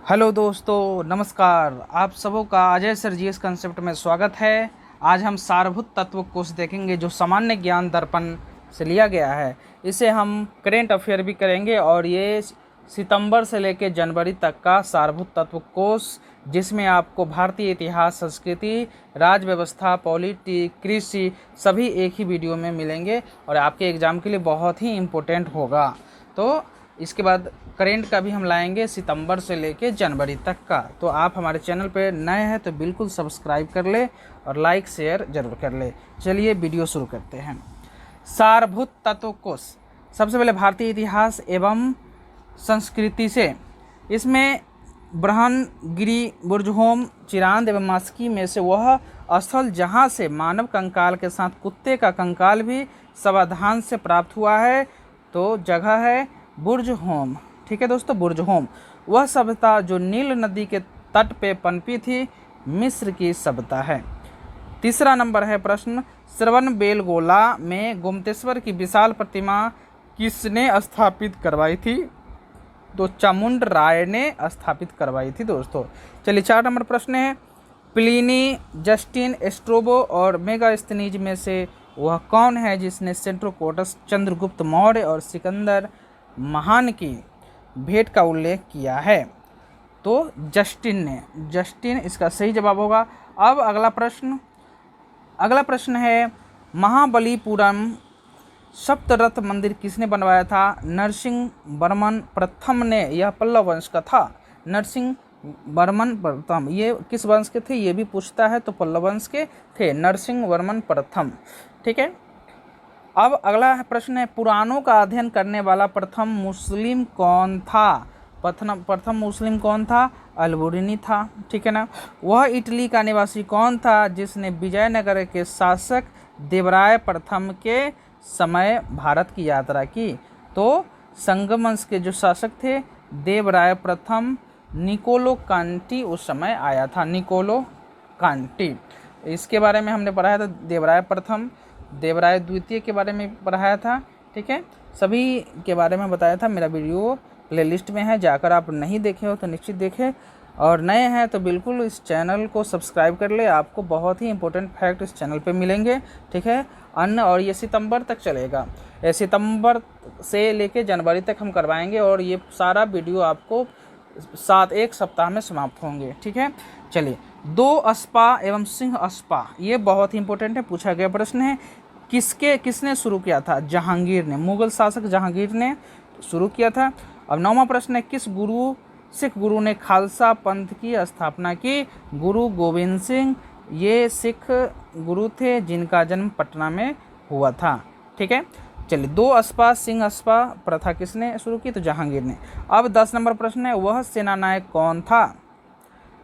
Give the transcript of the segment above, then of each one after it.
Hello दोस्तों, नमस्कार। आप सबों का अजय सर जीएस कंसेप्ट में स्वागत है। आज हम सारभूत तत्व कोश देखेंगे जो सामान्य ज्ञान दर्पण से लिया गया है। इसे हम करेंट अफेयर भी करेंगे और ये सितंबर से लेकर जनवरी तक का सारभूत तत्व कोश, जिसमें आपको भारतीय इतिहास, संस्कृति, राज्य व्यवस्था, पॉलिटी, कृषि सभी एक ही वीडियो में मिलेंगे और आपके एग्ज़ाम के लिए बहुत ही इम्पोर्टेंट होगा। तो इसके बाद करेंट का भी हम लाएंगे सितंबर से लेके जनवरी तक का। तो आप हमारे चैनल पे नए हैं तो बिल्कुल सब्सक्राइब कर ले और लाइक शेयर जरूर कर ले। चलिए वीडियो शुरू करते हैं। सारभूत तत्व कोश, सबसे पहले भारतीय इतिहास एवं संस्कृति से, इसमें ब्रहणगिरी, बुर्जहोम, चिरांद एवं मास्की में से वह स्थल जहाँ से मानव कंकाल के साथ कुत्ते का कंकाल भी सावधान से प्राप्त हुआ है, तो जगह है बुर्जहोम। ठीक है दोस्तों, बुर्जहोम वह सभ्यता जो नील नदी के तट पे पनपी थी, मिस्र की सभ्यता है। तीसरा नंबर है प्रश्न, श्रवणबेलगोला में गोमतेश्वर की विशाल प्रतिमा किसने स्थापित करवाई थी? तो चामुंड राय ने स्थापित करवाई थी दोस्तों। चलिए 4 नंबर प्रश्न है, प्लिनी, जस्टिन, एस्ट्रोबो और मेगास्थनीज में से वह कौन है जिसने सेंट्रोकोटस, चंद्रगुप्त मौर्य और सिकंदर महान की भेंट का उल्लेख किया है? तो जस्टिन ने। जस्टिन इसका सही जवाब होगा। अब अगला प्रश्न है, महाबलीपुरम सप्तरथ मंदिर किसने बनवाया था? नरसिंह वर्मन प्रथम ने। यह पल्लव वंश का था। नरसिंह वर्मन प्रथम, ये किस वंश के थे ये भी पूछता है, तो पल्लव वंश के थे नरसिंह वर्मन प्रथम। ठीक है। अब अगला प्रश्न है, पुराणों का अध्ययन करने वाला प्रथम मुस्लिम कौन था? प्रथम मुस्लिम कौन था? अल्बुर्नी था। ठीक है ना। वह इटली का निवासी कौन था जिसने विजयनगर के शासक देवराय प्रथम के समय भारत की यात्रा की? तो संगम वंश के जो शासक थे देवराय प्रथम, निकोलो कांटी उस समय आया था। निकोलो कांटी, इसके बारे में हमने पढ़ाया था। देवराय प्रथम, देवराय द्वितीय के बारे में पढ़ाया था। ठीक है, सभी के बारे में बताया था। मेरा वीडियो प्लेलिस्ट में है, जाकर आप नहीं देखे हो तो निश्चित देखें, और नए हैं तो बिल्कुल इस चैनल को सब्सक्राइब कर ले। आपको बहुत ही इंपॉर्टेंट फैक्ट इस चैनल पे मिलेंगे। ठीक है, और ये सितंबर तक चलेगा। सितंबर से लेके जनवरी तक हम करवाएंगे और ये सारा वीडियो आपको एक सप्ताह में समाप्त होंगे। ठीक है। चलिए, 2 अस्पा एवं सिंह अस्पा, ये बहुत ही इंपॉर्टेंट है, पूछा गया प्रश्न है। किसने शुरू किया था? जहांगीर ने। मुगल शासक जहांगीर ने शुरू किया था। अब 9वां प्रश्न है, किस सिख गुरु ने खालसा पंथ की स्थापना की? गुरु गोविंद सिंह। ये सिख गुरु थे जिनका जन्म पटना में हुआ था। ठीक है। चलिए, 2 अस्पा सिंह अस्पा प्रथा किसने शुरू की? तो जहांगीर ने। अब 10 नंबर प्रश्न है, वह सेनानायक कौन था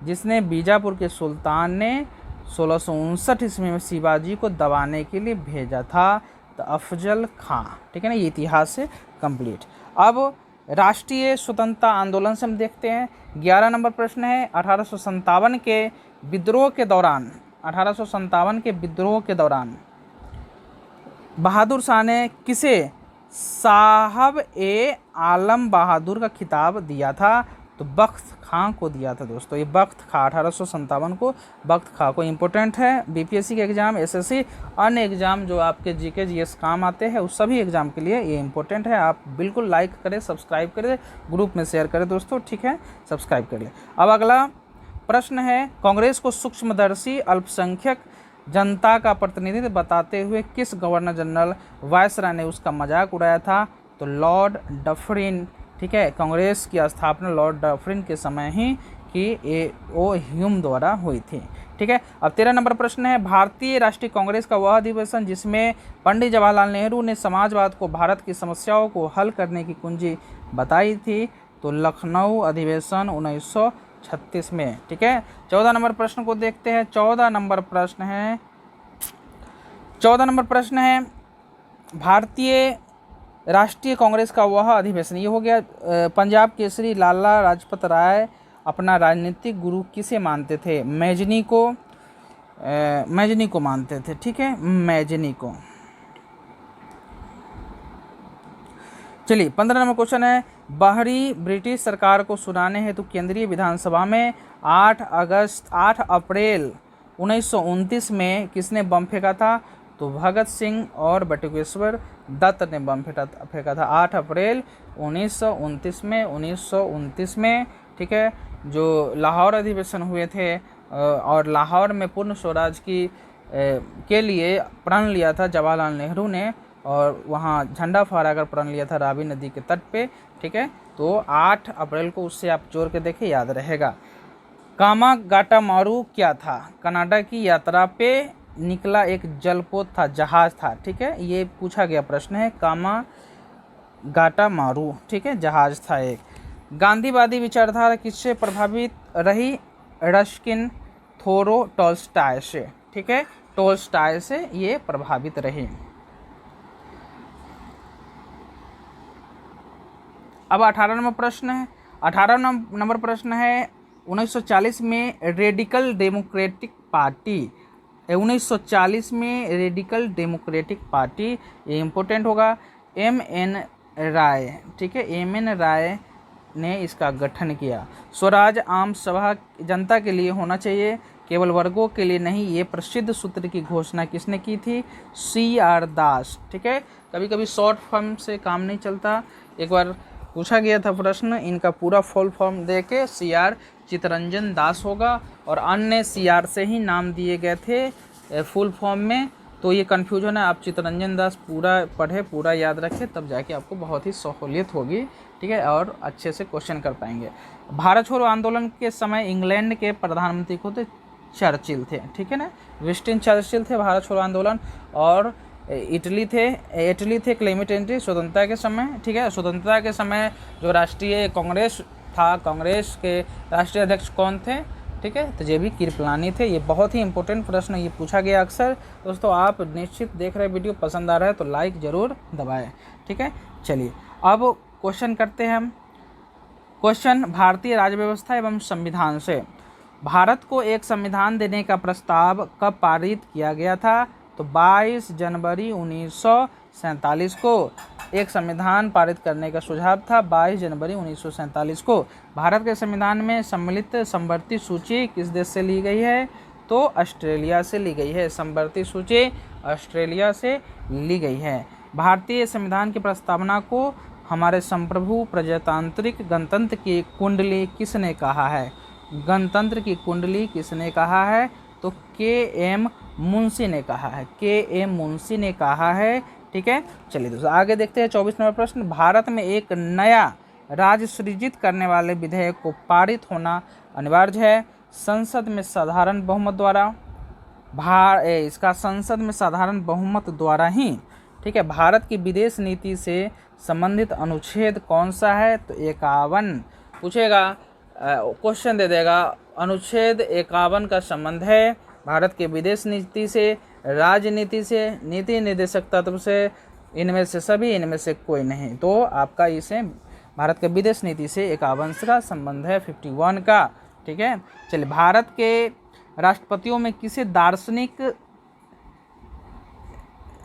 जिसने बीजापुर के सुल्तान ने 1659 ईस्वी में शिवाजी को दबाने के लिए भेजा था? तो अफजल खां। ठीक है ना, ये इतिहास से कंप्लीट। अब राष्ट्रीय स्वतंत्रता आंदोलन से हम देखते हैं। 11 नंबर प्रश्न है, 1857 के विद्रोह के दौरान बहादुर शाह ने किसे साहब ए आलम बहादुर का खिताब दिया था? तो बख्त खां को दिया था दोस्तों। ये बख्त खां, 1857 को बख्त खां को। इम्पोर्टेंट है बीपीएससी के एग्जाम, एसएससी, अन्य एग्जाम जो आपके जीके जीएस काम आते हैं उस सभी एग्जाम के लिए ये इम्पोर्टेंट है। आप बिल्कुल लाइक करें, सब्सक्राइब करें, ग्रुप में शेयर करें दोस्तों। ठीक है, सब्सक्राइब कर लें। अब अगला प्रश्न है, कांग्रेस को सूक्ष्मदर्शी अल्पसंख्यक जनता का प्रतिनिधित्व बताते हुए किस गवर्नर जनरल वायसराय ने उसका मजाक उड़ाया था? तो लॉर्ड डफरिन। ठीक है, कांग्रेस की स्थापना लॉर्ड डफरिन के समय ही की ओ ह्यूम द्वारा हुई थी। ठीक है। अब 13 नंबर प्रश्न है, भारतीय राष्ट्रीय कांग्रेस का वह अधिवेशन जिसमें पंडित जवाहरलाल नेहरू ने समाजवाद को भारत की समस्याओं को हल करने की कुंजी बताई थी? तो लखनऊ अधिवेशन 1936 में। ठीक है। 14 नंबर प्रश्न को देखते हैं। 14 नंबर प्रश्न है, भारतीय राष्ट्रीय कांग्रेस का वह अधिवेशन, ये हो गया। पंजाब केसरी लाला लाजपत राय अपना राजनीतिक गुरु किसे मानते थे? मैजनी को मानते थे। ठीक है, मैजनी को। चलिए 15 नंबर क्वेश्चन है, बाहरी ब्रिटिश सरकार को सुनाने हेतु केंद्रीय विधानसभा में 8 अप्रैल 1929 में किसने बम फेंका था? तो भगत सिंह और बटुकेश्वर दत्त ने बम फेंका था 8 अप्रैल 1929 में। ठीक है, जो लाहौर अधिवेशन हुए थे और लाहौर में पूर्ण स्वराज के लिए प्रण लिया था जवाहरलाल नेहरू ने, और वहाँ झंडा फहराकर प्रण लिया था रावी नदी के तट पे। ठीक है, तो 8 अप्रैल को, उससे आप जोड़ के देखें, याद रहेगा। कामागाटामारू क्या था? कनाडा की यात्रा पे निकला एक जलपोत था, जहाज था। ठीक है, ये पूछा गया प्रश्न है, कामागाटामारू। ठीक है, जहाज था एक। गांधीवादी विचारधारा किससे प्रभावित रही? रस्किन, थोरो, टॉल्स्टॉय से। ठीक है, टॉल्स्टॉय से ये प्रभावित रही। अब 18 नंबर प्रश्न है। 18 नंबर प्रश्न है, 1940 में रेडिकल डेमोक्रेटिक पार्टी, 1940 में रेडिकल डेमोक्रेटिक पार्टी, ये इम्पोर्टेंट होगा, M.N. राय। ठीक है, M.N. राय ने इसका गठन किया। स्वराज आम सभा जनता के लिए होना चाहिए, केवल वर्गों के लिए नहीं, ये प्रसिद्ध सूत्र की घोषणा किसने की थी? C.R. दास। ठीक है, कभी कभी शॉर्ट फॉर्म से काम नहीं चलता, एक बार पूछा गया था प्रश्न, इनका पूरा फुल फॉर्म दे के C.R. चित्तरंजन दास होगा, और अन्य C.R. से ही नाम दिए गए थे फुल फॉर्म में, तो ये कन्फ्यूजन है। आप चित्तरंजन दास पूरा पढ़े, पूरा याद रखें, तब जाके आपको बहुत ही सहूलियत होगी। ठीक है, और अच्छे से क्वेश्चन कर पाएंगे। भारत छोड़ो आंदोलन के समय इंग्लैंड के प्रधानमंत्री को थे चर्चिल थे। ठीक है ना, विंस्टन चर्चिल थे भारत छोड़ो आंदोलन, और इटली थे क्लेमेंट एंट्री स्वतंत्रता के समय। ठीक है, स्वतंत्रता के समय जो राष्ट्रीय कांग्रेस था, कांग्रेस के राष्ट्रीय अध्यक्ष कौन थे? ठीक है, तो JB कृपलानी थे। ये बहुत ही इंपॉर्टेंट प्रश्न, ये पूछा गया अक्सर। दोस्तों, आप निश्चित देख रहे वीडियो, पसंद आ रहा है तो लाइक ज़रूर दबाएं। ठीक है, चलिए अब क्वेश्चन करते हैं हम। क्वेश्चन, भारतीय राज्य व्यवस्था एवं संविधान से भारत को एक संविधान देने का प्रस्ताव कब पारित किया गया था? तो 22 जनवरी 1947 को एक संविधान पारित करने का सुझाव था, 22 जनवरी 1947 को। भारत के संविधान में सम्मिलित समवर्ती सूची किस देश से ली गई है? तो ऑस्ट्रेलिया से ली गई है। समवर्ती सूची ऑस्ट्रेलिया से ली गई है। भारतीय संविधान की प्रस्तावना को हमारे संप्रभु प्रजातांत्रिक गणतंत्र की कुंडली किसने कहा है? गणतंत्र की कुंडली किसने कहा है? तो KM मुंशी ने कहा है, KM मुंशी ने कहा है। ठीक है, चलिए दोस्तों आगे देखते हैं। 24 नंबर प्रश्न, भारत में एक नया राज्य सृजित करने वाले विधेयक को पारित होना अनिवार्य है, संसद में साधारण बहुमत द्वारा। इसका संसद में साधारण बहुमत द्वारा ही। ठीक है, भारत की विदेश नीति से संबंधित अनुच्छेद कौन सा है? तो 51 पूछेगा, क्वेश्चन दे देगा। अनुच्छेद 51 का संबंध है भारत के विदेश नीति से, राजनीति से, नीति निर्देशक तत्व से, इनमें से सभी, इनमें से कोई नहीं। तो आपका इसे भारत के विदेश नीति से 51 का संबंध है, 51 का। ठीक है, चलिए भारत के राष्ट्रपतियों में किसे दार्शनिक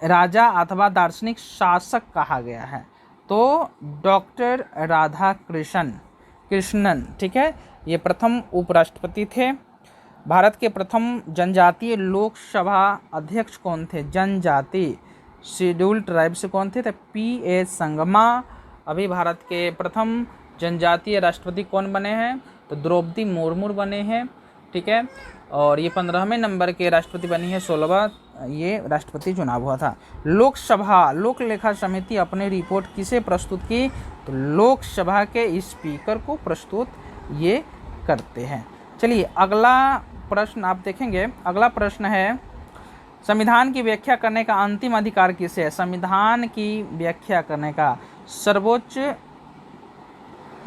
राजा अथवा दार्शनिक शासक कहा गया है? तो डॉक्टर राधाकृष्णन। ठीक है, ये प्रथम उपराष्ट्रपति थे। भारत के प्रथम जनजातीय लोकसभा अध्यक्ष कौन थे? जनजाति शेड्यूल्ड ट्राइब से कौन थे? तो P.A. संगमा। अभी भारत के प्रथम जनजातीय राष्ट्रपति कौन बने हैं? तो द्रौपदी मुर्मू बने हैं। ठीक है, और ये 15वें नंबर के राष्ट्रपति बनी है, 16वां ये राष्ट्रपति चुनाव हुआ था। लोकसभा लोक लेखा समिति अपनी रिपोर्ट किसे प्रस्तुत की? तो लोकसभा के स्पीकर को प्रस्तुत ये करते हैं। चलिए अगला प्रश्न आप देखेंगे। अगला प्रश्न है, संविधान की व्याख्या करने का अंतिम अधिकार किसे है? संविधान की व्याख्या करने का सर्वोच्च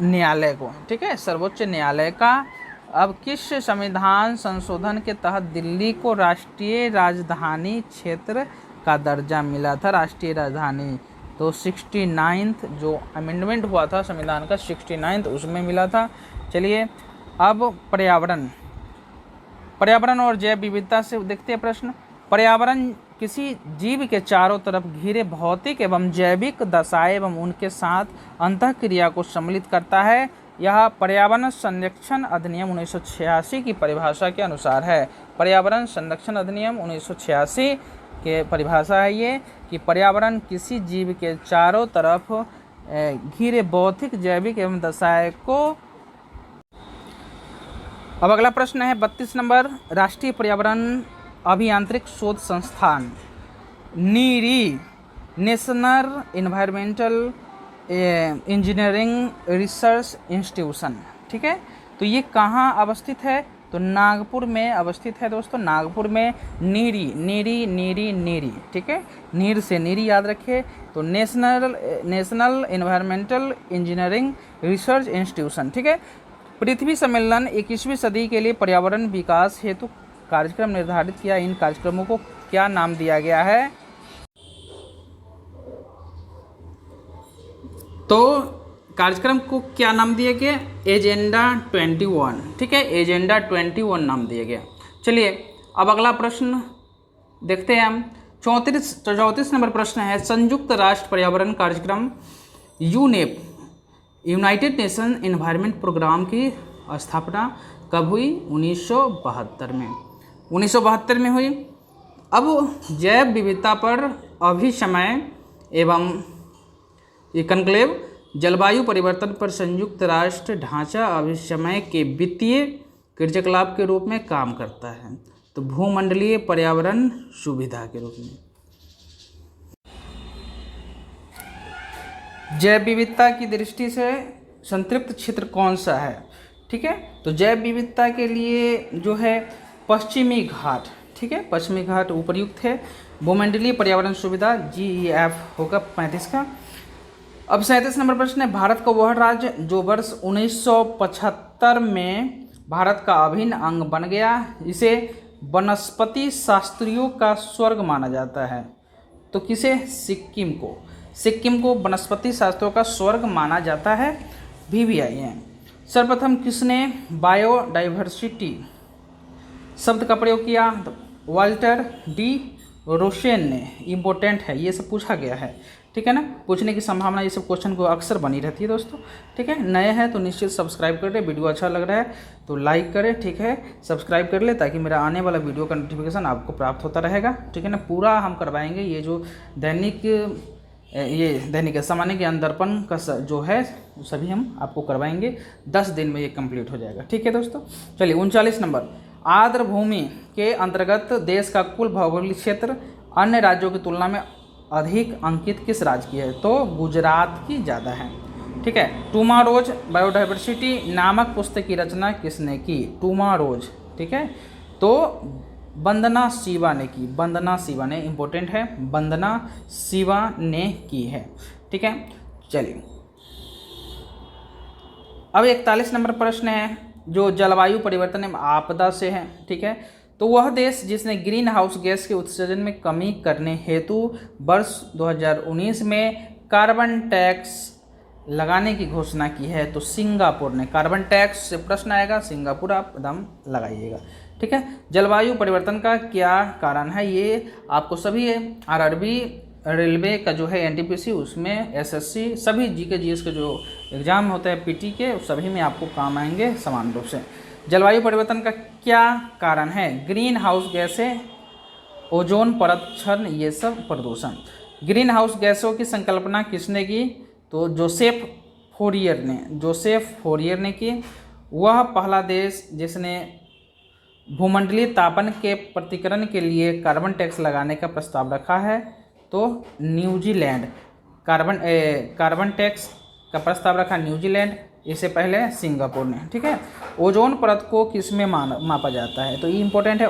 न्यायालय को। ठीक है, सर्वोच्च न्यायालय का। अब किस संविधान संशोधन के तहत दिल्ली को राष्ट्रीय राजधानी क्षेत्र का दर्जा मिला था? राष्ट्रीय राजधानी, तो 69th जो अमेंडमेंट हुआ था संविधान का, 69th उसमें मिला था। चलिए अब पर्यावरण और जैव विविधता से देखते हैं प्रश्न। पर्यावरण किसी जीव के चारों तरफ घिरे भौतिक एवं जैविक दशाएं एवं उनके साथ अंतःक्रिया को सम्मिलित करता है। यह पर्यावरण संरक्षण अधिनियम 1986 की परिभाषा के अनुसार है। पर्यावरण संरक्षण अधिनियम 1986 के परिभाषा है ये कि पर्यावरण किसी जीव के चारों तरफ घिरे भौतिक जैविक एवं दशाएं को। अब अगला प्रश्न है 32 नंबर, राष्ट्रीय पर्यावरण अभियांत्रिक शोध संस्थान NEERI, national environmental engineering research institution, ठीक है। तो ये कहाँ अवस्थित है? तो नागपुर में अवस्थित है दोस्तों, नागपुर में। नीरी नीरी नीरी नीरी, ठीक है, नीर से नीरी याद रखिए। तो national environmental engineering research institution, ठीक है। पृथ्वी सम्मेलन 21वीं सदी के लिए पर्यावरण विकास हेतु कार्यक्रम निर्धारित किया। इन कार्यक्रमों को क्या नाम दिया गया है? तो कार्यक्रम को क्या नाम दिया गया? एजेंडा 21, ठीक है, एजेंडा 21 नाम दिया गया। चलिए अब अगला प्रश्न देखते हैं हम। 34 नंबर प्रश्न है, संयुक्त राष्ट्र पर्यावरण कार्यक्रम UNEP, United Nation Environment Programme की स्थापना कब हुई? 1972 में, 1972 में हुई। अब जैव विविधता पर अभिसमय एवं ये कन्क्लेव जलवायु परिवर्तन पर संयुक्त राष्ट्र ढांचा अभिसमय के वित्तीय क्रियाकलाप के रूप में काम करता है। तो भूमंडलीय पर्यावरण सुविधा के रूप में। जैव विविधता की दृष्टि से संतृप्त क्षेत्र कौन सा है? ठीक है, तो जैव विविधता के लिए जो है पश्चिमी घाट, ठीक है, पश्चिमी घाट उपयुक्त है। भूमंडलीय पर्यावरण सुविधा GEF होगा 35 का। अब 37 नंबर प्रश्न है, भारत का वह राज्य जो वर्ष 1975 में भारत का अभिन्न अंग बन गया, इसे वनस्पति शास्त्रियों का स्वर्ग माना जाता है। तो किसे? सिक्किम को। सिक्किम को वनस्पति शास्त्रों का स्वर्ग माना जाता है। VVI है। सर्वप्रथम किसने बायोडाइवर्सिटी शब्द का प्रयोग किया? तो वाल्टर डी रोशेन ने। इम्पोर्टेंट है, ये सब पूछा गया है, ठीक है ना, पूछने की संभावना ये सब क्वेश्चन को अक्सर बनी रहती है दोस्तों, ठीक है। नए हैं तो निश्चित सब्सक्राइब कर ले, वीडियो अच्छा लग रहा है तो लाइक करें, ठीक है, सब्सक्राइब कर ले ताकि मेरा आने वाला वीडियो का नोटिफिकेशन आपको प्राप्त होता रहेगा, ठीक है ना। पूरा हम करवाएंगे ये जो दैनिक सामान्य ज्ञान दर्पण का जो है सभी हम आपको करवाएंगे। 10 दिन में ये कंप्लीट हो जाएगा, ठीक है दोस्तों। चलिए 39 नंबर, आर्द्र भूमि के अंतर्गत देश का कुल भौगोलिक क्षेत्र अन्य राज्यों की तुलना में अधिक अंकित किस राज्य की है? तो गुजरात की ज़्यादा है, ठीक है। टूमारोज बायोडाइवर्सिटी नामक पुस्तक की रचना किसने की? टूमारोज, ठीक है, तो वंदना शिवा ने की। वंदना शिवा ने, इंपॉर्टेंट है, वंदना शिवा ने की है, ठीक है। चलिए अब 41 नंबर प्रश्न है जो जलवायु परिवर्तन एवं आपदा से है, ठीक है। तो वह देश जिसने ग्रीन हाउस गैस के उत्सर्जन में कमी करने हेतु वर्ष 2019 में कार्बन टैक्स लगाने की घोषणा की है, तो सिंगापुर ने। कार्बन टैक्स से प्रश्न आएगा, सिंगापुर आप एकदम लगाइएगा, ठीक है। जलवायु परिवर्तन का क्या कारण है? ये आपको सभी RRB रेलवे का जो है NTPC, उसमें SSC सभी GK GS के जो एग्ज़ाम होते हैं PT के, सभी में आपको काम आएंगे समान रूप से। जलवायु परिवर्तन का क्या कारण है? ग्रीन हाउस गैसें, ओजोन परत क्षरण, ये सब प्रदूषण। ग्रीन हाउस गैसों की संकल्पना किसने की? तो जोसेफ फोरियर ने की। वह पहला देश जिसने भूमंडलीय तापन के प्रतिकरण के लिए कार्बन टैक्स लगाने का प्रस्ताव रखा है, तो न्यूजीलैंड। कार्बन टैक्स का प्रस्ताव रखा न्यूजीलैंड, इससे पहले सिंगापुर ने, ठीक है। ओजोन परत को किस में मापा जाता है? तो ये इंपॉर्टेंट है,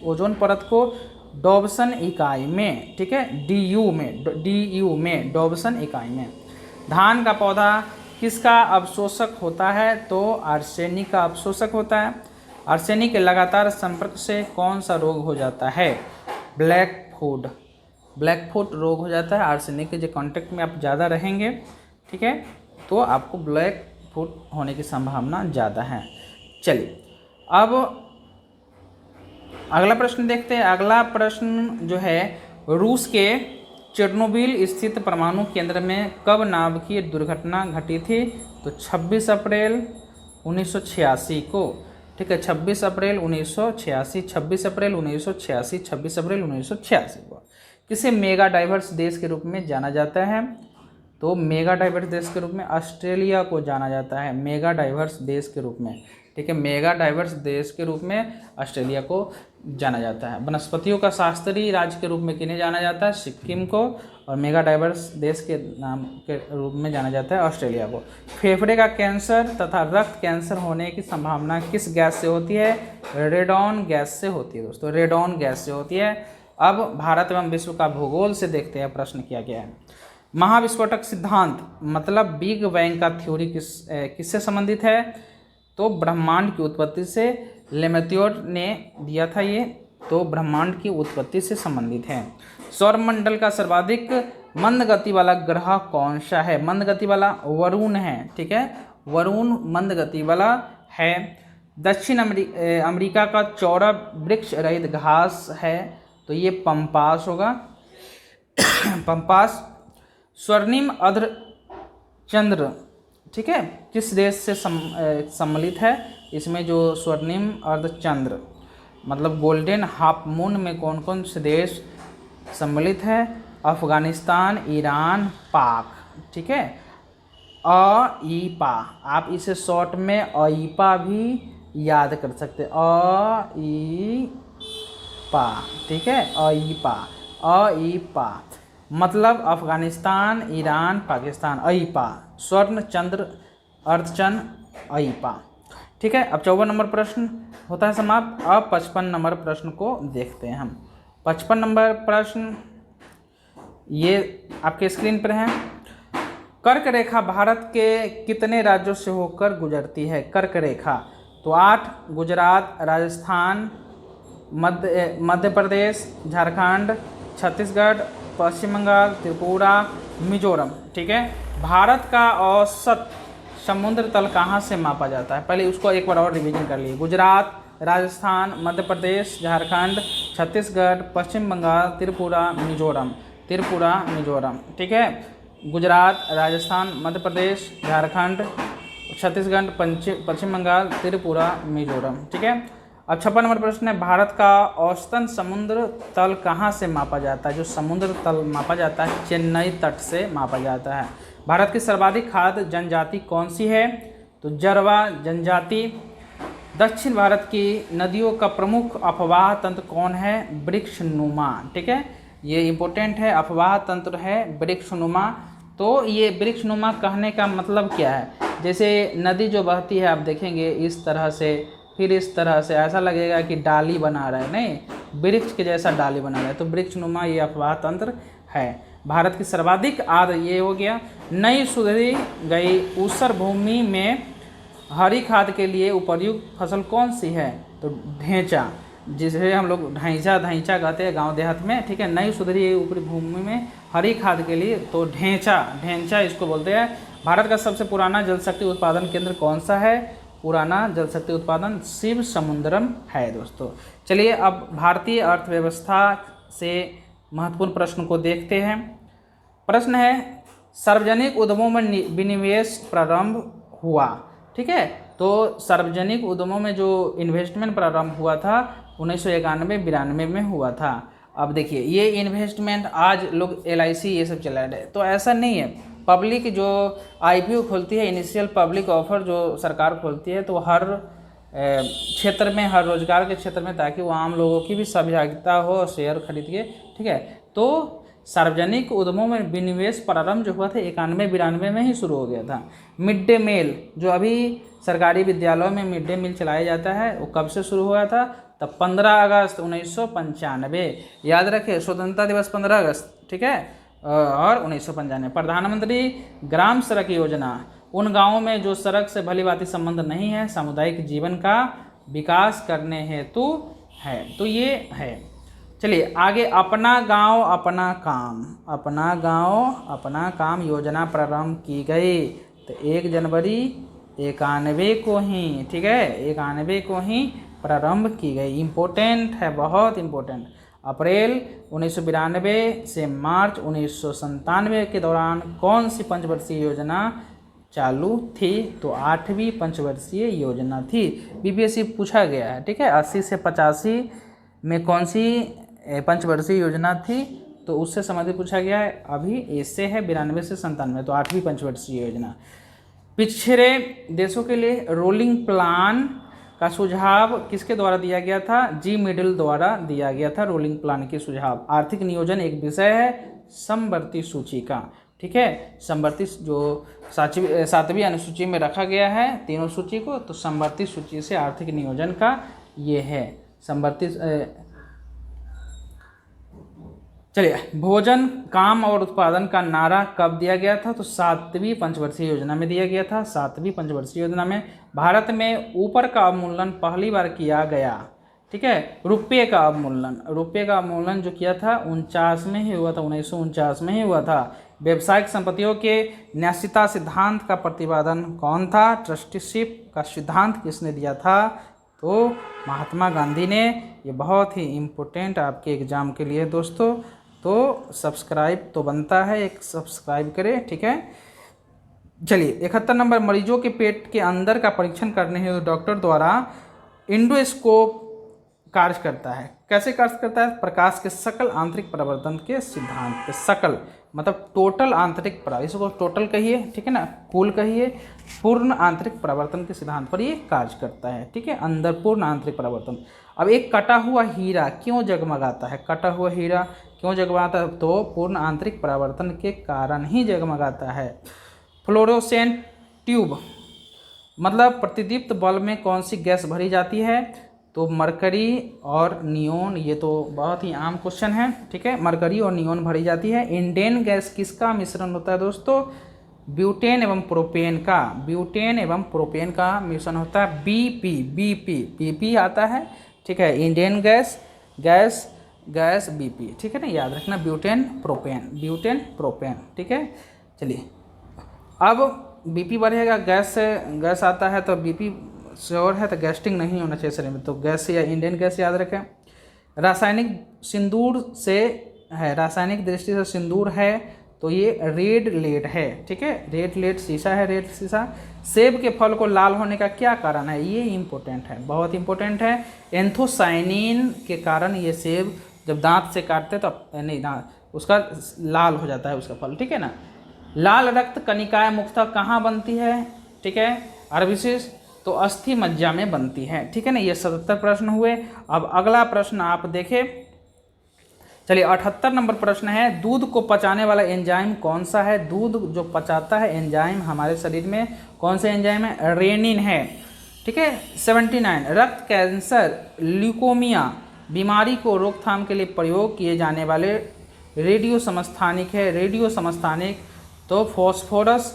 ओजोन परत को डॉब्सन इकाई में, ठीक है, DU में डॉब्सन इकाई में। धान का पौधा किसका अवशोषक होता है? तो आर्सेनिक का अवशोषक होता है। आर्सेनिक के लगातार संपर्क से कौन सा रोग हो जाता है? ब्लैक फुट रोग हो जाता है। आर्सेनिक के जो कांटेक्ट में आप ज़्यादा रहेंगे, ठीक है, तो आपको ब्लैक फुट होने की संभावना ज़्यादा है। चलिए अब अगला प्रश्न देखते हैं। अगला प्रश्न जो है, रूस के चेर्नोबिल स्थित परमाणु केंद्र में कब नाभिकीय दुर्घटना घटी थी? तो 26 अप्रैल 1986 को। ठीक है, 26 अप्रैल 1986, 26 अप्रैल 1986, 26 अप्रैल 1986 को। किसे मेगा डाइवर्स देश के रूप में जाना जाता है? तो मेगा डाइवर्स देश के रूप में ऑस्ट्रेलिया को जाना जाता है, मेगा डाइवर्स देश के रूप में। ठीक है, मेगा डाइवर्स देश के रूप में ऑस्ट्रेलिया को जाना जाता है। वनस्पतियों का शास्त्रीय राज्य के रूप में किन्हें जाना जाता है? सिक्किम को। और मेगा डाइवर्स देश के नाम के रूप में जाना जाता है ऑस्ट्रेलिया को। फेफड़े का कैंसर तथा रक्त कैंसर होने की संभावना किस गैस से होती है? रेडॉन गैस से होती है दोस्तों, रेडॉन गैस से होती है। अब भारत एवं विश्व का भूगोल से देखते हैं प्रश्न किया गया है। महाविस्फोटक सिद्धांत मतलब बिग बैंग का थ्योरी किससे संबंधित है? तो ब्रह्मांड की उत्पत्ति से। लेमेत्योर ने दिया था ये, तो ब्रह्मांड की उत्पत्ति से संबंधित है। सौरमंडल का सर्वाधिक मंद गति वाला ग्रह कौन सा है? मंद गति वाला वरुण है। ठीक है, वरुण मंद गति वाला है। दक्षिण अमेरिका का चौड़ा वृक्ष रहित घास है, तो ये पंपास होगा, पंपास। स्वर्णिम अर्धचंद्र, ठीक है, किस देश से सम्मिलित है? इसमें जो स्वर्णिम अर्धचंद्र मतलब गोल्डन हाफ मून में कौन कौन से देश सम्मिलित है? अफगानिस्तान, ईरान, पाक। ठीक है, अईपा, आप इसे शॉर्ट में अईपा भी याद कर सकते हैं, अईपा। ठीक है, अईपा, अईपा मतलब अफगानिस्तान, ईरान, पाकिस्तान, अईपा, स्वर्ण चंद्र अर्धचंद्र, अईपा। ठीक है, अब 54 नंबर प्रश्न होता है समाप्त। अब 55 नंबर प्रश्न को देखते हैं हम। 55 नंबर प्रश्न ये आपके स्क्रीन पर है। कर्क रेखा भारत के कितने राज्यों से होकर गुजरती है? कर्क रेखा तो 8, गुजरात, राजस्थान, मध्य प्रदेश, झारखंड, छत्तीसगढ़, पश्चिम बंगाल, त्रिपुरा, मिजोरम। ठीक है, भारत का औसत समुद्र तल कहाँ से मापा जाता है? पहले उसको एक बार और रिवीजन कर लिए। गुजरात, राजस्थान, मध्य प्रदेश, झारखंड, छत्तीसगढ़, पश्चिम बंगाल, त्रिपुरा, मिजोरम, त्रिपुरा, मिजोरम। ठीक है, गुजरात, राजस्थान, मध्य प्रदेश, झारखंड, छत्तीसगढ़, पश्चिम बंगाल, त्रिपुरा, मिजोरम। ठीक है, अब 56 नंबर प्रश्न है। भारत का औसतन समुद्र तल कहाँ से मापा जाता है? जो समुद्र तल मापा जाता है चेन्नई तट से मापा जाता है। भारत की सर्वाधिक खाद्य जनजाति कौन सी है? तो जरवा जनजाति। दक्षिण भारत की नदियों का प्रमुख अफवाह तंत्र कौन है? वृक्षनुमा। ठीक है, ये इंपॉर्टेंट है, अफवाह तंत्र है वृक्षनुमा। तो ये वृक्षनुमा कहने का मतलब क्या है? जैसे नदी जो बहती है आप देखेंगे इस तरह से, फिर इस तरह से, ऐसा लगेगा कि डाली बना रहा है, नहीं, वृक्ष के जैसा डाली बना रहा है, तो वृक्षनुमा ये अफवाह तंत्र है। भारत की सर्वाधिक आर्द्र ये हो गया। नई सुधरी गई ऊसर भूमि में हरी खाद के लिए उपयुक्त फसल कौन सी है? तो ढेंचा, जिसे हम लोग ढैंचा कहते हैं गांव देहात में। ठीक है, नई सुधरी ऊपरी भूमि में हरी खाद के लिए तो ढेंचा इसको बोलते हैं। भारत का सबसे पुराना जल शक्ति उत्पादन केंद्र कौन सा है? पुराना जल शक्ति उत्पादन शिव समुद्रम है दोस्तों। चलिए अब भारतीय अर्थव्यवस्था से महत्वपूर्ण प्रश्न को देखते हैं। प्रश्न है, सार्वजनिक उद्यमों में विनिवेश प्रारंभ हुआ। ठीक है, तो सार्वजनिक उद्यमों में जो इन्वेस्टमेंट प्रारंभ हुआ था 1991-92 में हुआ था। अब देखिए ये इन्वेस्टमेंट आज लोग LIC ये सब चला रहे, तो ऐसा नहीं है। पब्लिक जो IPO खोलती है, इनिशियल पब्लिक ऑफर जो सरकार खोलती है, तो हर क्षेत्र में, हर रोजगार के क्षेत्र में, ताकि वो आम लोगों की भी सहभागिता हो, शेयर खरीद के। ठीक है, तो सार्वजनिक उद्यमों में विनिवेश प्रारंभ जो हुआ था 91-92 में ही शुरू हो गया था। मिड डे मील जो अभी सरकारी विद्यालयों में मिड डे मील चलाया जाता है, वो कब से शुरू हुआ था? तब 15 अगस्त 1995, याद रखें, स्वतंत्रता दिवस 15 अगस्त। ठीक है, और 1995। प्रधानमंत्री ग्राम सड़क योजना उन गांवों में जो सड़क से भली भांति संबंध नहीं है, सामुदायिक जीवन का विकास करने हेतु है, तो ये है। चलिए आगे, अपना गांव अपना काम, अपना गांव अपना काम योजना प्रारंभ की गई तो 1 जनवरी 91 को ही, ठीक है, 91 को ही प्रारंभ की गई। इम्पोर्टेंट है, बहुत इम्पोर्टेंट। अप्रैल 1992 से मार्च 1997 के दौरान कौन सी पंचवर्षीय योजना चालू थी? तो 8वीं पंचवर्षीय योजना थी। बीपीएससी पूछा गया है, ठीक है। 80 से 85 में कौन सी पंचवर्षीय योजना थी? तो उससे संबंधित पूछा गया है। अभी इससे है 92 से 97, तो 8वीं पंचवर्षीय योजना। पिछड़े देशों के लिए रोलिंग प्लान का सुझाव किसके द्वारा दिया गया था? जी मिडिल द्वारा दिया गया था रोलिंग प्लान के सुझाव। आर्थिक नियोजन एक विषय है समवर्ती सूची का, ठीक है। समवर्ती जो 7वीं अनुसूची में रखा गया है तीनों सूची को, तो समवर्ती सूची से आर्थिक नियोजन का ये है समवर्ती। चलिए, भोजन काम और उत्पादन का नारा कब दिया गया था? तो 7वीं पंचवर्षीय योजना में दिया गया था। 7वीं पंचवर्षीय योजना में भारत में ऊपर का अवमूल्यन पहली बार किया गया, ठीक है। रुपये का अवमूल्यन जो किया था 49 में ही हुआ था, 1949 में ही हुआ था। व्यावसायिक संपत्तियों के न्यायिकता सिद्धांत का प्रतिपादन कौन था? ट्रस्टीशिप का सिद्धांत किसने दिया था? तो महात्मा गांधी ने। ये बहुत ही इम्पोर्टेंट आपके एग्जाम के लिए दोस्तों, तो सब्सक्राइब तो बनता है, एक सब्सक्राइब करें, ठीक है। चलिए, 71 नंबर, मरीजों के पेट के अंदर का परीक्षण करने हेतु डॉक्टर द्वारा इंडोस्कोप कार्य करता है। कैसे कार्य करता है? प्रकाश के सकल आंतरिक परावर्तन के सिद्धांत पे। सकल मतलब टोटल आंतरिक परावर्तन, इसको टोटल कहिए, ठीक है ना, कुल कहिए, पूर्ण आंतरिक परावर्तन के सिद्धांत पर ये कार्य करता है, ठीक है। अंदर पूर्ण आंतरिक परावर्तन। अब एक कटा हुआ हीरा क्यों जगमगाता है? कटा हुआ हीरा क्यों जगमगाता है? तो पूर्ण आंतरिक परावर्तन के कारण ही जगमगाता है। फ्लोरोसेंट ट्यूब मतलब प्रतिदीप्त बल्ब में कौन सी गैस भरी जाती है? तो मरकरी और नियोन। ये तो बहुत ही आम क्वेश्चन है, ठीक है। मरकरी और नियोन भरी जाती है। इंडेन गैस किसका मिश्रण होता है दोस्तों? ब्यूटेन एवं प्रोपेन का। ब्यूटेन एवं प्रोपेन का मिश्रण होता है। बीपी आता है, ठीक है। इंडेन गैस बीपी, ठीक है ना, याद रखना। ब्यूटेन प्रोपेन, ठीक है। चलिए, अब बीपी बढ़ेगा, गैस आता है, तो बीपी श्योर है, तो गैस्ट्रिक नहीं होना चाहिए शरीर में, तो गैस या इंडियन गैस याद रखें। रासायनिक सिंदूर से है, रासायनिक दृष्टि से सिंदूर है, तो ये रेड लेड है, ठीक है। रेड लेड शीशा है, रेड शीशा। सेब के फल को लाल होने का क्या कारण है? ये इंपॉर्टेंट है, बहुत इंपॉर्टेंट है। एंथोसाइनिन के कारण ये सेब जब दांत से काटते तो नहीं, दांत उसका लाल हो जाता है उसका फल, ठीक है ना। लाल रक्त कणिकाएं मुख्यतः कहाँ बनती है? ठीक है, अर्बिसिस, तो अस्थि मज्जा में बनती है, ठीक है ना। ये 77 प्रश्न हुए। अब अगला प्रश्न आप देखें। चलिए, 78 नंबर प्रश्न है, दूध को पचाने वाला एंजाइम कौन सा है? दूध जो पचाता है एंजाइम हमारे शरीर में कौन सा एंजाइम है? रेनिन है, ठीक है। 79, रक्त कैंसर ल्यूकोमिया बीमारी को रोकथाम के लिए प्रयोग किए जाने वाले रेडियो समस्थानिक है। रेडियो समस्थानिक तो फास्फोरस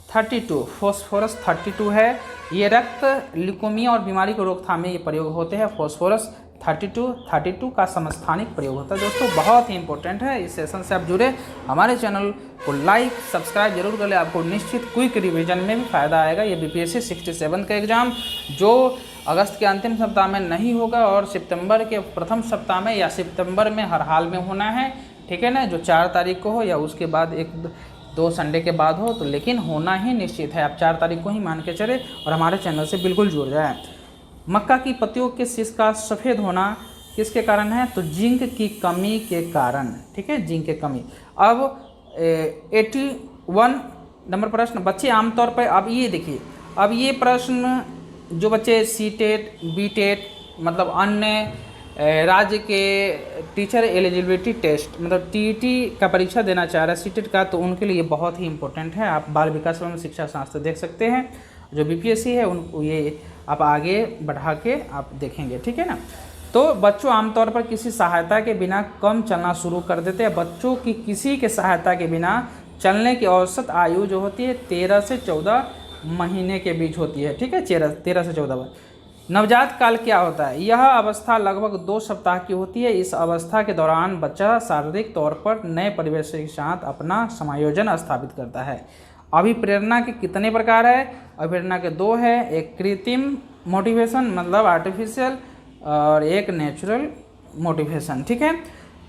32 है। ये रक्त ल्यूकोमिया और बीमारी को रोकथाम में ये प्रयोग होते हैं। फास्फोरस 32 का समस्थानिक प्रयोग होता है दोस्तों, बहुत ही इंपॉर्टेंट है। इस सेशन से आप जुड़े, हमारे चैनल को लाइक सब्सक्राइब जरूर कर ले, आपको निश्चित क्विक रिवीजन में भी फायदा आएगा। ये बीपीएससी 67 का एग्जाम जो अगस्त के अंतिम सप्ताह में नहीं होगा और सितंबर के प्रथम सप्ताह में या सितंबर में हर हाल में होना है, ठीक है ना। जो 4 तारीख को हो या उसके बाद 1-2 संडे के बाद हो, तो लेकिन होना ही निश्चित है। आप 4 तारीख को ही मान के चले और हमारे चैनल से बिल्कुल जुड़ जाए। मक्का की पत्तियों के शीश का सफ़ेद होना किसके कारण है? तो जिंक की कमी के कारण, ठीक है, जिंक की कमी। अब 81 नंबर प्रश्न, बच्चे आमतौर पर, अब ये देखिए, अब ये प्रश्न जो बच्चे सीटेट बीटेट मतलब अन्य राज्य के टीचर एलिजिबिलिटी टेस्ट मतलब टीईटी का परीक्षा देना चाह रहे हैं सीटेट का, तो उनके लिए बहुत ही इंपॉर्टेंट है। आप बाल विकास एवं शिक्षा शास्त्र देख सकते हैं, जो बीपीएससी है उनको ये आप आगे बढ़ा के आप देखेंगे, ठीक है ना। तो बच्चों आमतौर पर किसी सहायता के बिना कम चलना शुरू कर देते हैं। बच्चों की किसी के सहायता के बिना चलने की औसत आयु जो होती है 13 से 14 महीने के बीच होती है, ठीक है, 13 से 14। नवजात काल क्या होता है? यह अवस्था लगभग 2 सप्ताह की होती है। इस अवस्था के दौरान बच्चा शारीरिक तौर पर नए परिवेश के साथ अपना समायोजन स्थापित करता है। अभिप्रेरणा के कितने प्रकार है? अभिप्रेरणा के 2 है। एक कृत्रिम मोटिवेशन मतलब आर्टिफिशियल और एक नेचुरल मोटिवेशन। ठीक है,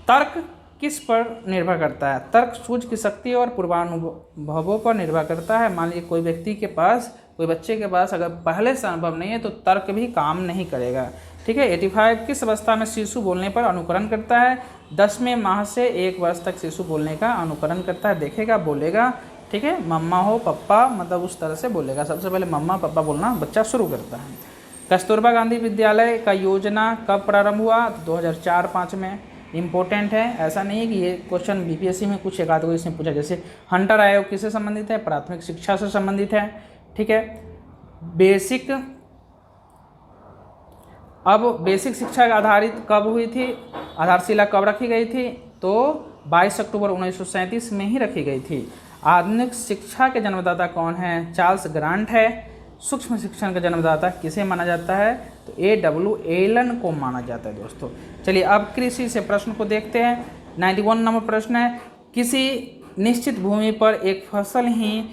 तर्क किस पर निर्भर करता है? तर्क सूझ की शक्ति और पूर्वानुभवों पर निर्भर करता है। मान लीजिए कोई व्यक्ति के पास, कोई बच्चे के पास अगर पहले से अनुभव नहीं है तो तर्क भी काम नहीं करेगा। ठीक है, 85 किस अवस्था में शिशु बोलने पर अनुकरण करता है? 10वें माह से 1 वर्ष तक शिशु बोलने का अनुकरण करता है, देखेगा, बोलेगा। ठीक है, मम्मा हो पप्पा, मतलब उस तरह से बोलेगा। सबसे पहले मम्मा पापा बोलना बच्चा शुरू करता है। कस्तूरबा गांधी विद्यालय का योजना कब प्रारंभ हुआ? 2004-5 में। इम्पोर्टेंट है, ऐसा नहीं है कि ये क्वेश्चन बीपीएससी में कुछ एक आध को इसमें पूछा। जैसे हंटर आयोग किससे संबंधित है? प्राथमिक शिक्षा से संबंधित है। ठीक है, बेसिक, अब बेसिक शिक्षा आधारित कब हुई थी? आधारशिला कब रखी गई थी? तो 22 अक्टूबर 1937 में ही रखी गई थी। आधुनिक शिक्षा के जन्मदाता कौन है? चार्ल्स ग्रांट है। सूक्ष्म शिक्षण का जन्मदाता किसे माना जाता है? तो A.W. एलन को माना जाता है दोस्तों। चलिए अब कृषि से प्रश्न को देखते हैं। 91 नंबर प्रश्न है, किसी निश्चित भूमि पर एक फसल ही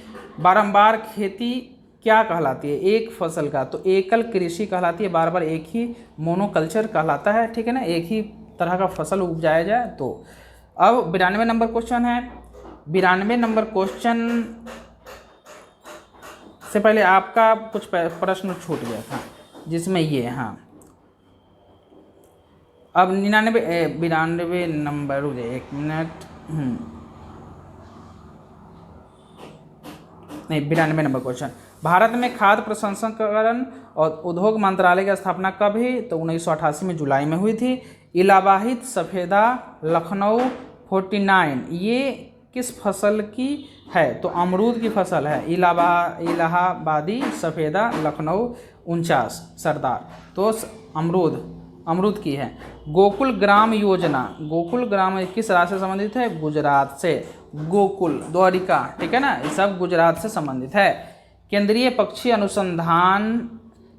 बारंबार खेती क्या कहलाती है? एक फसल का तो एकल कृषि कहलाती है, बार बार एक ही मोनोकल्चर कहलाता है। ठीक है ना, एक ही तरह का फसल उपजाया जाए तो। अब 92 नंबर क्वेश्चन है। 92 नंबर क्वेश्चन से पहले आपका कुछ प्रश्न छूट गया था जिसमें ये, हाँ, अब 92 नंबर, 1 मिनट, नहीं, 92 नंबर क्वेश्चन, भारत में खाद्य प्रसंस्करण और उद्योग मंत्रालय की स्थापना कब हुई? तो 1988 में जुलाई में हुई थी। इलाहाबादी सफ़ेदा लखनऊ 49 ये किस फसल की है? तो अमरूद की फसल है। इलाहाबादी सफ़ेदा लखनऊ 49 सरदार, तो अमरूद की है। गोकुल ग्राम योजना, गोकुल ग्राम किस राज्य से संबंधित है? गुजरात से। गोकुल, द्वारिका, ठीक है ना, ये सब गुजरात से संबंधित है। केंद्रीय पक्षी अनुसंधान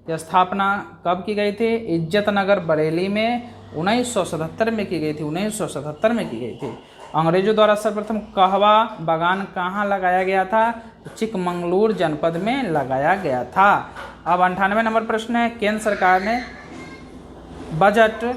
की स्थापना कब की गई थी? इज्जतनगर बरेली में 1977 में की गई थी। 1977 में की गई थी। अंग्रेजों द्वारा सर्वप्रथम कहवा बागान कहाँ लगाया गया था? चिकमंगलूर जनपद में लगाया गया था। अब 98 नंबर प्रश्न है, केंद्र सरकार ने बजट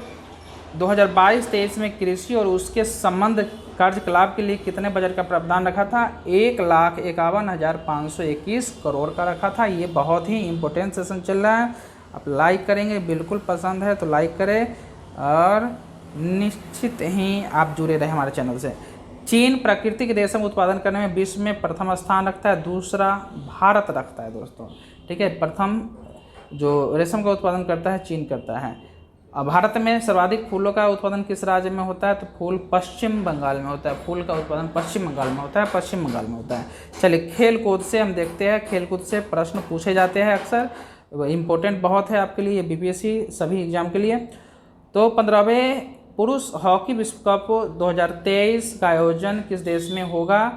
2022-23 में कृषि और उसके संबंध कार्यकलाप के लिए कितने बजट का प्रावधान रखा था? 1,51,521 करोड़ का रखा था। ये बहुत ही इम्पोर्टेंट सेशन चल रहा है, आप लाइक करेंगे, बिल्कुल पसंद है तो लाइक करें और निश्चित ही आप जुड़े रहे हमारे चैनल से। चीन प्राकृतिक रेशम उत्पादन करने में विश्व में प्रथम स्थान रखता है, दूसरा भारत रखता है दोस्तों। ठीक है, प्रथम जो रेशम का उत्पादन करता है चीन करता है। अब भारत में सर्वाधिक फूलों का उत्पादन किस राज्य में होता है? तो फूल पश्चिम बंगाल में होता है। फूल का उत्पादन पश्चिम बंगाल में होता है, पश्चिम बंगाल में होता है। चलिए खेल कूद से हम देखते हैं, खेल कूद से प्रश्न पूछे जाते हैं अक्सर, इम्पोर्टेंट बहुत है आपके लिए, बीपीएससी सभी एग्जाम के लिए। तो 15वें पुरुष हॉकी विश्व कप 2023 का आयोजन किस देश में होगा?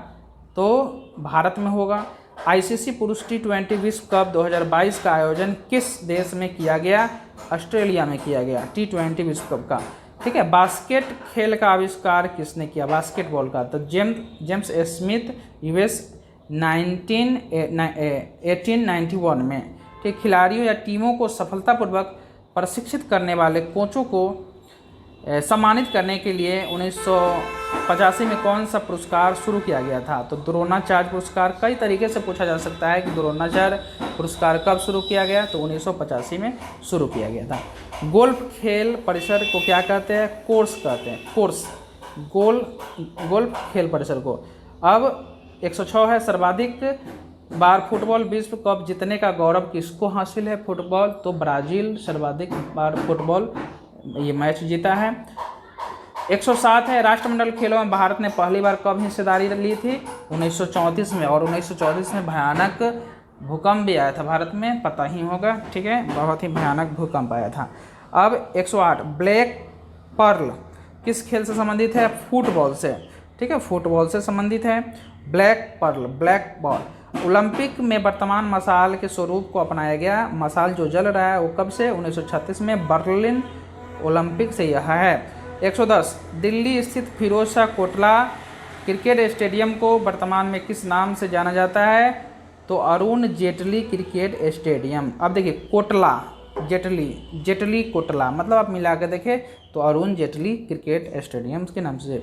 तो भारत में होगा। आईसीसी पुरुष T20 विश्व कप 2022 का आयोजन किस देश में किया गया? ऑस्ट्रेलिया में किया गया, T20 विश्व कप का। ठीक है, बास्केट खेल का आविष्कार किसने किया? बास्केटबॉल का, तो जेम्स स्मिथ US 1891 में। ठीक, खिलाड़ियों या टीमों को सफलतापूर्वक प्रशिक्षित करने वाले कोचों को सम्मानित करने के लिए 1985 में कौन सा पुरस्कार शुरू किया गया था? तो द्रोणाचार्य पुरस्कार। कई तरीके से पूछा जा सकता है कि द्रोणाचार्य पुरस्कार कब शुरू किया गया? तो 1985 में शुरू किया गया था। गोल्फ खेल परिसर को क्या कहते हैं? कोर्स कहते हैं, कोर्स, गोल्फ खेल परिसर को। अब 106 है, सर्वाधिक बार फुटबॉल विश्व कप जीतने का गौरव किसको हासिल है? फुटबॉल, तो ब्राज़ील सर्वाधिक बार फुटबॉल ये मैच जीता है। 107 है, राष्ट्रमंडल खेलों में भारत ने पहली बार कब हिस्सेदारी ली थी? 1934 में, और 1934 में भयानक भूकंप भी आया था भारत में, पता ही होगा। ठीक है, बहुत ही भयानक भूकंप आया था। अब 108, ब्लैक पर्ल किस खेल से संबंधित है? फुटबॉल से। ठीक है, फुटबॉल से संबंधित है। Black pearl, black ball. Olympic में वर्तमान मशाल के स्वरूप को अपनाया गया। मशाल जो जल रहा है वो कब से? 1936 में, बर्लिन ओलंपिक से यह है। 110, दिल्ली स्थित फिरोज शाह कोटला क्रिकेट स्टेडियम को वर्तमान में किस नाम से जाना जाता है? तो अरुण जेटली क्रिकेट स्टेडियम। अब देखिए, कोटला जेटली कोटला, मतलब आप मिला के देखें तो अरुण जेटली क्रिकेट स्टेडियम के नाम से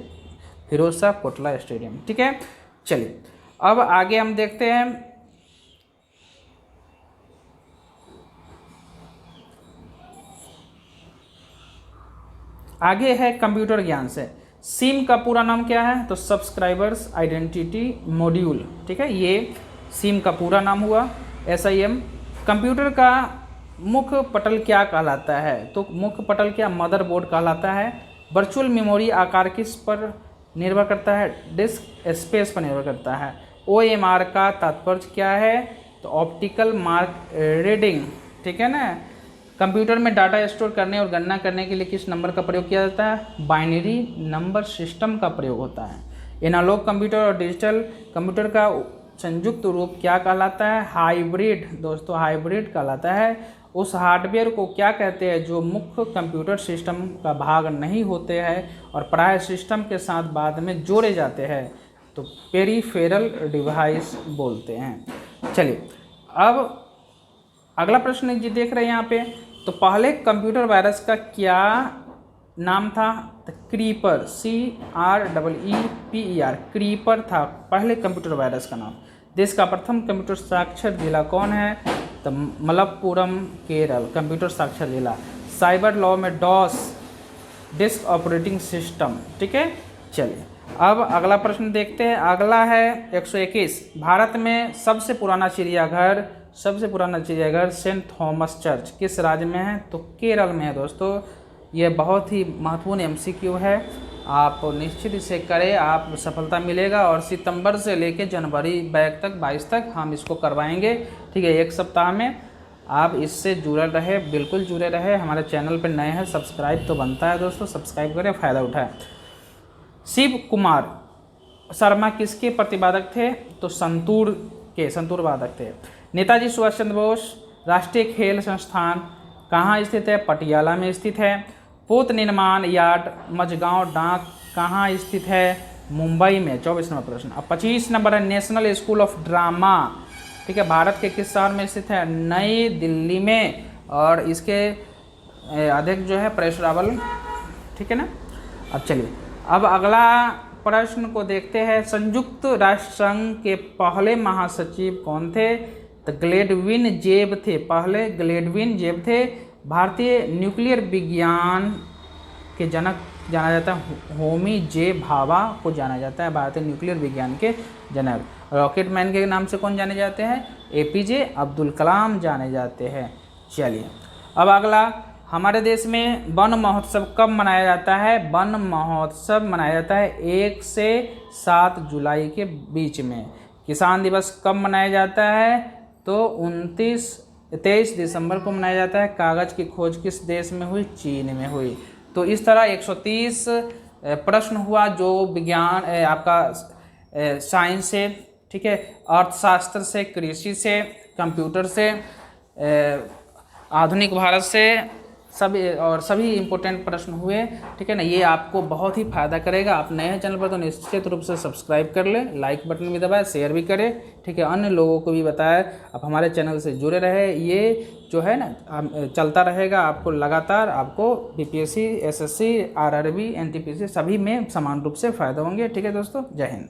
फिरोज शाह कोटला स्टेडियम। ठीक है, चलिए अब आगे हम देखते हैं। आगे है कंप्यूटर ज्ञान से। सिम का पूरा नाम क्या है? तो सब्सक्राइबर्स आइडेंटिटी मॉड्यूल। ठीक है, ये सिम का पूरा नाम हुआ। SIM। कंप्यूटर का मुख्य पटल क्या कहलाता है? तो मुख्य पटल क्या मदरबोर्ड कहलाता है। वर्चुअल मेमोरी आकार किस पर निर्भर करता है? डिस्क स्पेस पर निर्भर करता है। OMR का तात्पर्य क्या है? तो ऑप्टिकल मार्क रीडिंग। ठीक है ना। कंप्यूटर में डाटा स्टोर करने और गणना करने के लिए किस नंबर का प्रयोग किया जाता है? बाइनरी नंबर सिस्टम का प्रयोग होता है। एनालॉग कंप्यूटर और डिजिटल कंप्यूटर का संयुक्त रूप क्या कहलाता है? हाइब्रिड। दोस्तों, हाइब्रिड कहलाता है। उस हार्डवेयर को क्या कहते हैं जो मुख्य कंप्यूटर सिस्टम का भाग नहीं होते हैं और प्राय सिस्टम के साथ बाद में जोड़े जाते हैं? तो पेरिफेरल डिवाइस बोलते हैं। चलिए अब अगला प्रश्न जी देख रहे हैं यहाँ पे। तो पहले कंप्यूटर वायरस का क्या नाम था? तो क्रीपर, CREEPER, क्रीपर था पहले कंप्यूटर वायरस का नाम। देश का प्रथम कंप्यूटर साक्षर जिला कौन है? तो मलप्पुरम, केरल, कंप्यूटर साक्षर जिला। साइबर लॉ में डॉस, डिस्क ऑपरेटिंग सिस्टम। ठीक है, चलिए अब अगला प्रश्न देखते हैं। अगला है 121। भारत में सबसे पुराना चिड़ियाघर सेंट थॉमस चर्च किस राज्य में है? तो केरल में है। दोस्तों, ये बहुत ही महत्वपूर्ण MCQ है, आप निश्चित इसे करें, आप सफलता मिलेगा। और सितंबर से लेकर जनवरी बैक तक 22 तक हम इसको करवाएंगे। ठीक है, एक सप्ताह में आप इससे जुड़े रहे, बिल्कुल जुड़े रहे। हमारे चैनल पर नए हैं, सब्सक्राइब तो बनता है दोस्तों, सब्सक्राइब करें, फ़ायदा उठाएं। शिव कुमार शर्मा किसके प्रतिपादक थे? तो संतूर वादक थे। नेताजी सुभाष चंद्र बोस राष्ट्रीय खेल संस्थान कहाँ स्थित है? पटियाला में स्थित है। पोत निर्माण यार्ड मझगांव डाक कहाँ स्थित है? मुंबई में। 24 नंबर प्रश्न। अब 25 नंबर है नेशनल स्कूल ऑफ ड्रामा। ठीक है, भारत के किस शहर में स्थित है? नई दिल्ली में। और इसके अध्यक्ष जो है परेश रावल। ठीक है ना। अब चलिए अब अगला प्रश्न को देखते हैं। संयुक्त राष्ट्र संघ के पहले महासचिव कौन थे? तो ग्लेडविन जेब थे। पहले ग्लेडविन जेब थे। भारतीय न्यूक्लियर विज्ञान के जनक जाना जाता है। होमी जे भाभा को जाना जाता है भारतीय न्यूक्लियर विज्ञान के जनक। रॉकेट मैन के नाम से कौन जाने जाते हैं? APJ अब्दुल कलाम जाने जाते हैं। चलिए अब अगला, हमारे देश में वन महोत्सव कब मनाया जाता है? वन महोत्सव मनाया जाता है 1 से 7 जुलाई के बीच में। किसान दिवस कब मनाया जाता है? तो 23 दिसंबर को मनाया जाता है। कागज़ की खोज किस देश में हुई? चीन में हुई। तो इस तरह 130 प्रश्न हुआ जो विज्ञान आपका साइंस से, ठीक है, अर्थशास्त्र से, कृषि से, कंप्यूटर से, आधुनिक भारत से सभी इम्पोर्टेंट प्रश्न हुए। ठीक है ना। ये आपको बहुत ही फायदा करेगा। आप नए हैं चैनल पर तो निश्चित रूप से सब्सक्राइब कर लें, लाइक बटन भी दबाएं, शेयर भी करें। ठीक है, अन्य लोगों को भी बताएं, आप हमारे चैनल से जुड़े रहे। ये जो है ना चलता रहेगा, आपको लगातार आपको BPSC, SSC, RRB, NTPC सभी में समान रूप से फ़ायदा होंगे। ठीक है दोस्तों, जय हिंद।